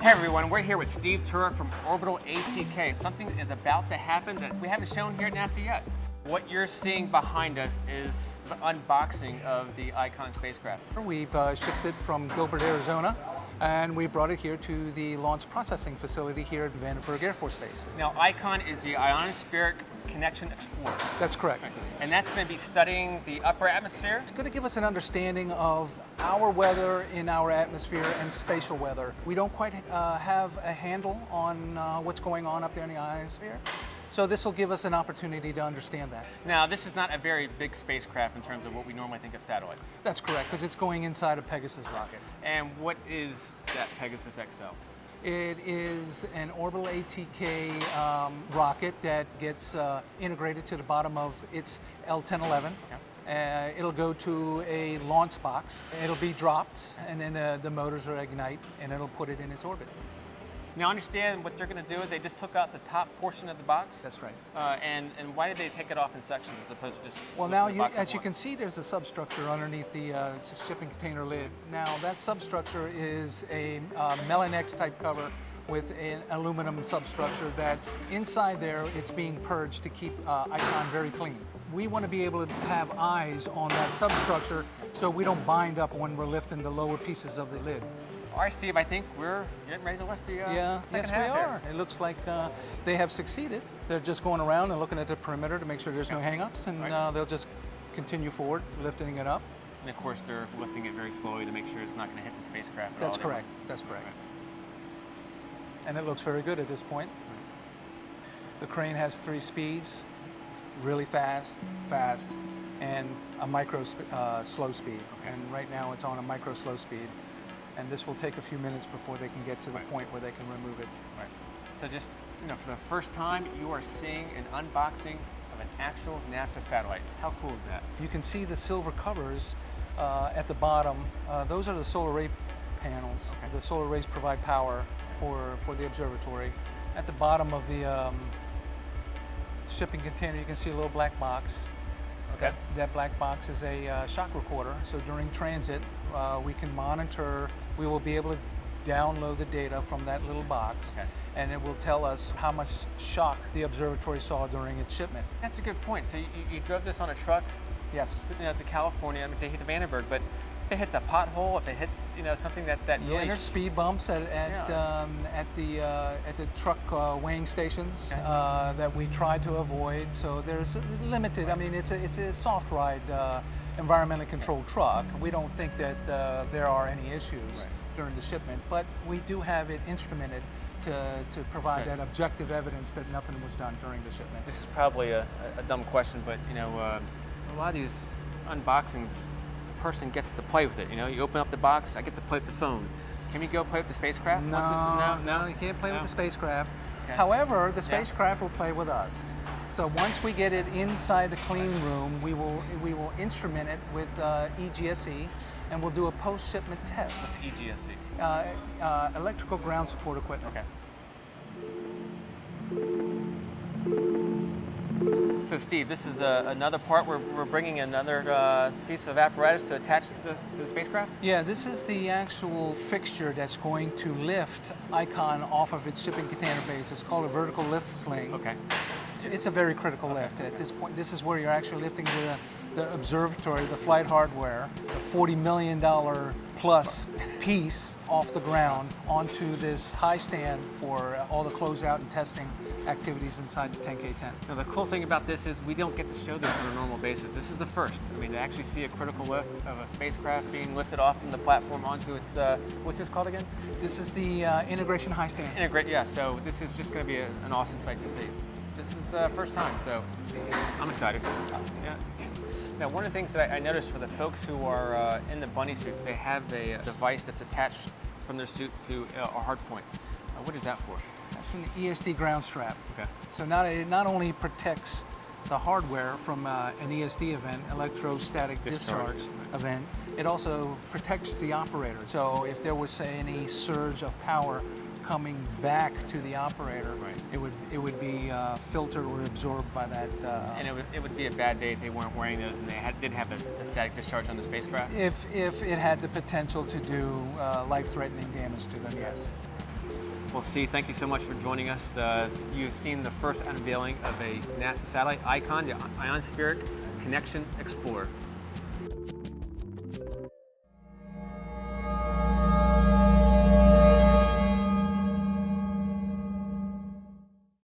Hey everyone, we're here with Steve Turek from Orbital ATK. Something is about to happen that we haven't shown here at NASA yet. What you're seeing behind us is the unboxing of the Icon spacecraft. We've shipped it from Gilbert, Arizona, and we brought it here to the launch processing facility here at Vandenberg Air Force Base. Now, Icon is the Ionospheric Connection Explorer. That's correct. Right. And that's going to be studying the upper atmosphere? It's going to give us an understanding of our weather in our atmosphere and spatial weather. We don't quite have a handle on what's going on up there in the ionosphere. So this will give us an opportunity to understand that. Now, this is not a very big spacecraft in terms of what we normally think of satellites. That's correct, because it's going inside a Pegasus rocket. And what is that Pegasus XL? It is an Orbital ATK rocket that gets integrated to the bottom of its L-1011. Okay. It'll go to a launch box. It'll be dropped, and then the motors will ignite, and it'll put it in its orbit. Now, understand what they're going to do is they just took out the top portion of the box. That's right. And why did they take it off in sections as opposed to just? Well, now as you can see, there's a substructure underneath the shipping container lid. Now, that substructure is a Melanex type cover with an aluminum substructure that inside there it's being purged to keep Icon very clean. We want to be able to have eyes on that substructure so we don't bind up when we're lifting the lower pieces of the lid. All right, Steve, I think we're getting ready to lift the second half. Yes, we are. It looks like they have succeeded. They're just going around and looking at the perimeter to make sure there's no hang-ups, and they'll just continue forward, lifting it up. And of course, they're lifting it very slowly to make sure it's not going to hit the spacecraft at all. That's correct. That's correct. Right. And it looks very good at this point. The crane has 3 speeds, really fast, and a micro slow speed. Okay. And right now it's on a micro slow speed. And this will take a few minutes before they can get to the point where they can remove it. Right. So just, for the first time, you are seeing an unboxing of an actual NASA satellite. How cool is that? You can see the silver covers at the bottom. Those are the solar array panels. Okay. The solar arrays provide power for the observatory. At the bottom of the shipping container, you can see a little black box. Okay. That black box is a shock recorder. So during transit, we can monitor. We will be able to download the data from that little box, and it will tell us how much shock the observatory saw during its shipment. That's a good point. So you drove this on a truck? Yes. To California, to hit Vandenberg, but if it hits a pothole, if it hits something that really... Yeah, there's speed bumps at the truck weighing stations that we try to avoid. So there's limited. I mean, it's a soft ride. Environmentally controlled truck. We don't think that there are any issues during the shipment, but we do have it instrumented to provide that objective evidence that nothing was done during the shipment. This is probably a dumb question, but a lot of these unboxings, the person gets to play with it. You open up the box, I get to play with the phone. Can we go play with the spacecraft? No, you can't play with the spacecraft. Okay. However, the spacecraft will play with us. So once we get it inside the clean room, we will instrument it with EGSE, and we'll do a post-shipment test. What's EGSE? Electrical ground support equipment. Okay. So Steve, this is another part where we're bringing another piece of apparatus to attach to the spacecraft? Yeah, this is the actual fixture that's going to lift Icon off of its shipping container base. It's called a vertical lift sling. Okay. It's a very critical lift. At this point, this is where you're actually lifting the observatory, the flight hardware, the $40 million plus piece off the ground onto this high stand for all the closeout and testing activities inside the 10K-10. Now the cool thing about this is we don't get to show this on a normal basis. This is the first. I mean, to actually see a critical lift of a spacecraft being lifted off from the platform onto its, what's this called again? This is the integration high stand. Yeah, so this is just going to be an awesome sight to see. This is first time, so I'm excited. Yeah. Now, one of the things that I noticed for the folks who are in the bunny suits, they have a device that's attached from their suit to a hard point. What is that for? That's an ESD ground strap. Okay. So it not only protects the hardware from an ESD event, electrostatic discharge event, it also protects the operator. So if there was, say, any surge of power coming back to the operator, it would be filtered or absorbed by that. And it would be a bad day if they weren't wearing those and they did have a static discharge on the spacecraft? If it had the potential to do life-threatening damage to them, yes. Well, Skeet, thank you so much for joining us. You've seen the first unveiling of a NASA satellite icon, the Ionospheric Connection Explorer.